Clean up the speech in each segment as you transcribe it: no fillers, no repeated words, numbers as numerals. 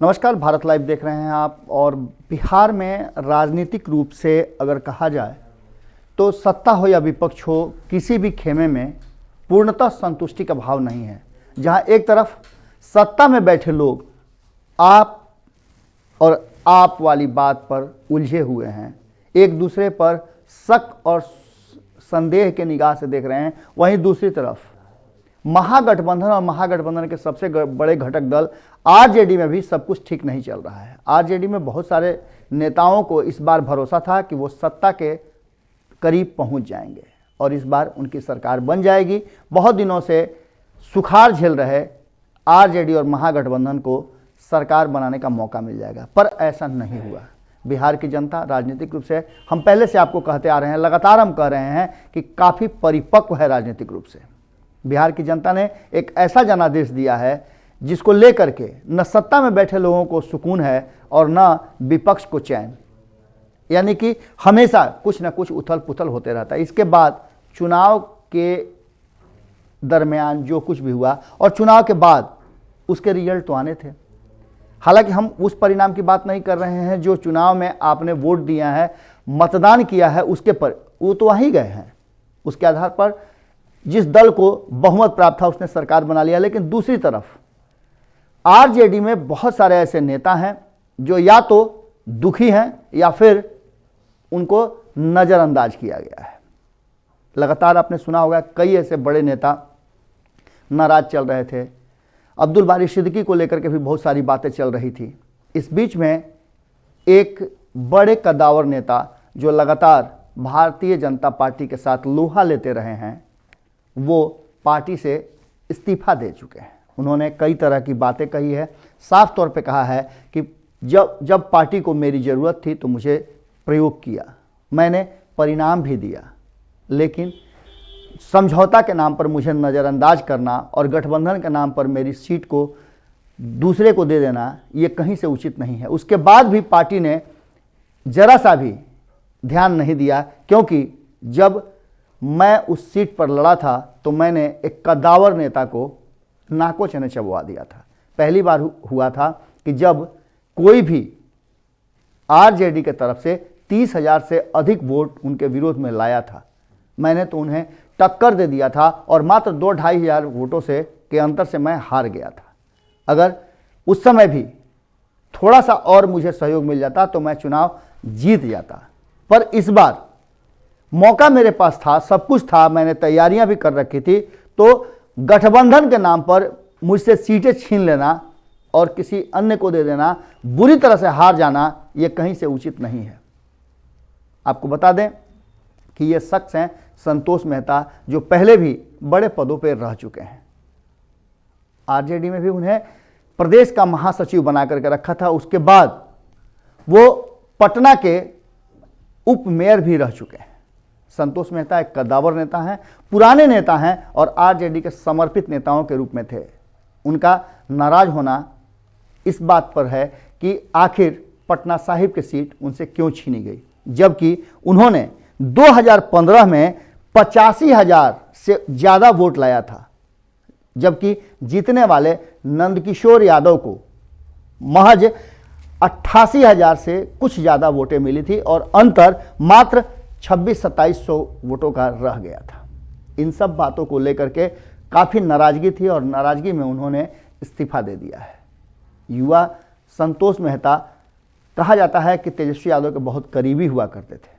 नमस्कार, भारत लाइव देख रहे हैं आप। और बिहार में राजनीतिक रूप से अगर कहा जाए तो सत्ता हो या विपक्ष हो, किसी भी खेमे में पूर्णतः संतुष्टि का भाव नहीं है। जहां एक तरफ सत्ता में बैठे लोग आप और आप वाली बात पर उलझे हुए हैं, एक दूसरे पर शक और संदेह के निगाह से देख रहे हैं, वहीं दूसरी तरफ महागठबंधन और महागठबंधन के सबसे बड़े घटक दल आरजेडी में भी सब कुछ ठीक नहीं चल रहा है। आरजेडी में बहुत सारे नेताओं को इस बार भरोसा था कि वो सत्ता के करीब पहुंच जाएंगे और इस बार उनकी सरकार बन जाएगी। बहुत दिनों से सुखाड़ झेल रहे आरजेडी और महागठबंधन को सरकार बनाने का मौका मिल जाएगा, पर ऐसा नहीं हुआ। बिहार की जनता राजनीतिक रूप से, हम पहले से आपको कहते आ रहे हैं, लगातार हम कह रहे हैं कि काफ़ी परिपक्व है राजनीतिक रूप से। बिहार की जनता ने एक ऐसा जनादेश दिया है जिसको लेकर के न सत्ता में बैठे लोगों को सुकून है और न विपक्ष को चैन, यानी कि हमेशा कुछ न कुछ उथल पुथल होते रहता है। इसके बाद चुनाव के दरमियान जो कुछ भी हुआ और चुनाव के बाद उसके रिजल्ट तो आने थे। हालांकि हम उस परिणाम की बात नहीं कर रहे हैं जो चुनाव में आपने वोट दिया है, मतदान किया है, उसके पर वो तो वहीं गए हैं। उसके आधार पर जिस दल को बहुमत प्राप्त था उसने सरकार बना लिया। लेकिन दूसरी तरफ आरजेडी में बहुत सारे ऐसे नेता हैं जो या तो दुखी हैं या फिर उनको नज़रअंदाज किया गया है। लगातार आपने सुना होगा कई ऐसे बड़े नेता नाराज चल रहे थे। अब्दुल बारी सिद्दीकी को लेकर के भी बहुत सारी बातें चल रही थी। इस बीच में एक बड़े कद्दावर नेता जो लगातार भारतीय जनता पार्टी के साथ लोहा लेते रहे हैं, वो पार्टी से इस्तीफा दे चुके हैं। उन्होंने कई तरह की बातें कही है। साफ तौर पे कहा है कि जब पार्टी को मेरी ज़रूरत थी तो मुझे प्रयोग किया, मैंने परिणाम भी दिया, लेकिन समझौता के नाम पर मुझे नज़रअंदाज करना और गठबंधन के नाम पर मेरी सीट को दूसरे को दे देना, ये कहीं से उचित नहीं है। उसके बाद भी पार्टी ने ज़रा सा भी ध्यान नहीं दिया, क्योंकि जब मैं उस सीट पर लड़ा था तो मैंने एक कद्दावर नेता को नाको चने चबवा दिया था। पहली बार हुआ था कि जब कोई भी आरजेडी के तरफ से 30,000 से अधिक वोट उनके विरोध में लाया था, मैंने तो उन्हें टक्कर दे दिया था और मात्र 2-2.5 हज़ार वोटों से के अंतर से मैं हार गया था। अगर उस समय भी थोड़ा सा और मुझे सहयोग मिल जाता तो मैं चुनाव जीत जाता। पर इस बार मौका मेरे पास था, सब कुछ था, मैंने तैयारियां भी कर रखी थी, तो गठबंधन के नाम पर मुझसे सीटें छीन लेना और किसी अन्य को दे देना, बुरी तरह से हार जाना, ये कहीं से उचित नहीं है। आपको बता दें कि ये शख्स हैं संतोष मेहता, जो पहले भी बड़े पदों पर रह चुके हैं। आरजेडी में भी उन्हें प्रदेश का महासचिव बना करके रखा था। उसके बाद वो पटना के उप मेयर भी रह चुके हैं। संतोष मेहता एक कद्दावर नेता हैं, पुराने नेता हैं और आरजेडी के समर्पित नेताओं के रूप में थे। उनका नाराज होना इस बात पर है कि आखिर पटना साहिब की सीट उनसे क्यों छीनी गई, जबकि उन्होंने 2015 में 85,000 से ज़्यादा वोट लाया था, जबकि जीतने वाले नंदकिशोर यादव को महज 88,000 से कुछ ज़्यादा वोटें मिली थी और अंतर मात्र 2600-2700 वोटों का रह गया था। इन सब बातों को लेकर के काफ़ी नाराज़गी थी और नाराज़गी में उन्होंने इस्तीफा दे दिया है। युवा संतोष मेहता कहा जाता है कि तेजस्वी यादव के बहुत करीबी हुआ करते थे,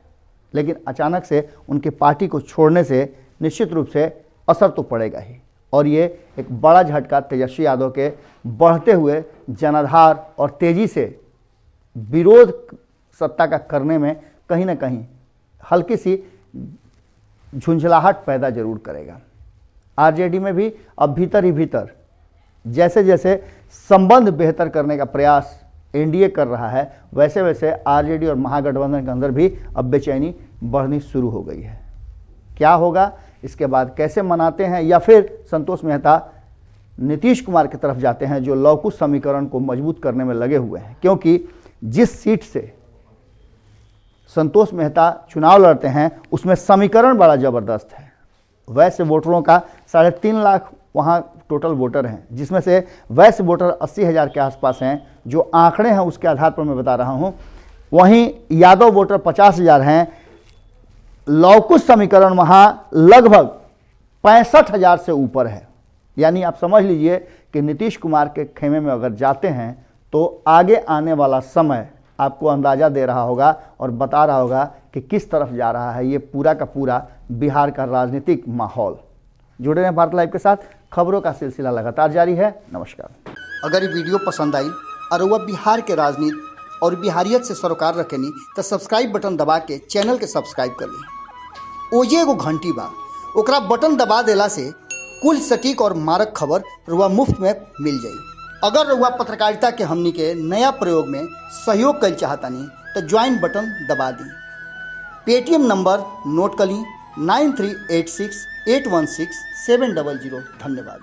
लेकिन अचानक से उनकी पार्टी को छोड़ने से निश्चित रूप से असर तो पड़ेगा ही, और ये एक बड़ा झटका तेजस्वी यादव के बढ़ते हुए जनाधार और तेज़ी से विरोध सत्ता का करने में कहीं ना कहीं हल्की सी झुंझलाहट पैदा जरूर करेगा। आरजेडी में भी अब भीतर ही भीतर जैसे जैसे संबंध बेहतर करने का प्रयास एनडीए कर रहा है, वैसे वैसे आरजेडी और महागठबंधन के अंदर भी अब बेचैनी बढ़नी शुरू हो गई है। क्या होगा इसके बाद, कैसे मनाते हैं, या फिर संतोष मेहता नीतीश कुमार की तरफ जाते हैं जो लवकुश समीकरण को मजबूत करने में लगे हुए हैं, क्योंकि जिस सीट से संतोष मेहता चुनाव लड़ते हैं उसमें समीकरण बड़ा ज़बरदस्त है। वैसे वोटरों का 3.5 लाख वहाँ टोटल वोटर हैं, जिसमें से वैश्य वोटर 80,000 के आसपास हैं, जो आंकड़े हैं उसके आधार पर मैं बता रहा हूँ। वहीं यादव वोटर 50,000 हैं। लौकुश समीकरण वहाँ लगभग 65,000 से ऊपर है। यानी आप समझ लीजिए कि नीतीश कुमार के खेमे में अगर जाते हैं तो आगे आने वाला समय आपको अंदाज़ा दे रहा होगा और बता रहा होगा कि किस तरफ जा रहा है ये पूरा का पूरा बिहार का राजनीतिक माहौल। जुड़े रहें भारत लाइव के साथ, खबरों का सिलसिला लगातार जारी है। नमस्कार। अगर ये वीडियो पसंद आई और वह बिहार के राजनीति और बिहारियत से सरोकार रखेनी तो सब्सक्राइब बटन दबा के चैनल के सब्सक्राइब कर ली। ओजे एगो घंटी बा, ओकरा बटन दबा देला से कुल सटीक और मारक खबर रुआ मुफ्त में मिल जाई। अगर रुआ पत्रकारिता के हमनी के नया प्रयोग में सहयोग कर चाहतानी तो ज्वाइन बटन दबा दी। पेटीएम नंबर नोट कर ली 9386816700। धन्यवाद।